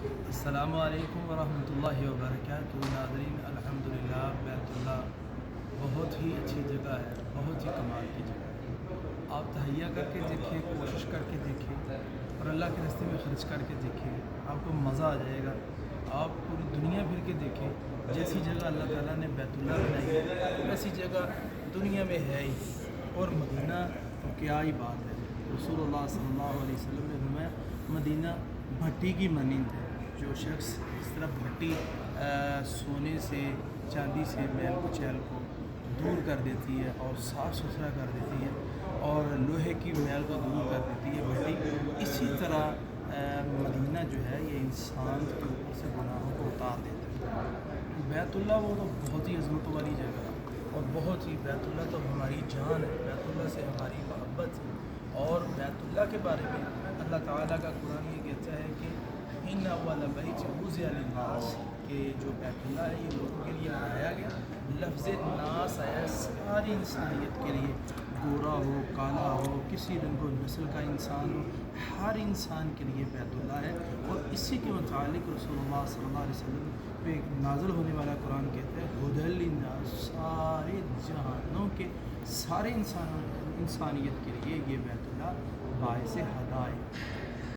السلام علیکم ورحمۃ اللہ وبرکاتہ ناظرین، الحمدللہ بیت اللہ بہت ہی اچھی جگہ ہے، بہت ہی کمال کی جگہ ہے۔ آپ تہیہ کر کے دیکھیں، کوشش کر کے دیکھیں اور اللہ کے راستے میں خرچ کر کے دیکھیں، آپ کو مزہ آ جائے گا۔ آپ پوری دنیا پھر کے دیکھیں، جیسی جگہ اللہ تعالیٰ نے بیت اللہ بنائی ہے ویسی جگہ دنیا میں ہے ہی، اور مدینہ تو کیا ہی بات ہے۔ رسول اللہ صلی اللہ علیہ وسلم نے فرمایا مدینہ بھٹی کی مانند ہے۔ جو شخص اس طرح بھٹی سونے سے چاندی سے میل کچیل کو دور کر دیتی ہے اور صاف ستھرا کر دیتی ہے اور لوہے کی میل کو دور کر دیتی ہے بھٹی، اسی طرح مدینہ جو ہے یہ انسان کے اوپر سے گناہوں کو اتار دیتا ہے۔ بیت اللہ وہ تو بہت ہی عظمت والی جگہ ہے اور بہت ہی، بیت اللہ تو ہماری جان ہے، بیت اللہ سے ہماری محبت ہے۔ اور بیت اللہ کے بارے میں اللہ تعالیٰ کا قرآن یہ کہتا ہے کہ ان اول بیت وضع للناس، کہ جو بیت اللہ ہے یہ لوگوں کے لیے بنایا گیا۔ لفظ ناس آیا ساری انسانیت کے لیے، گورا ہو، کالا ہو، کسی رنگ و نسل کا انسان ہو، ہر انسان کے لیے بیت اللہ ہے۔ اور اسی کے متعلق رسول اللہ صلی اللہ علیہ وسلم پہ نازل ہونے والا قرآن کہتا ہے ہدی للناس، سارے جہانوں کے سارے انسانیت کے لیے یہ بیت اللہ باعث ہدایت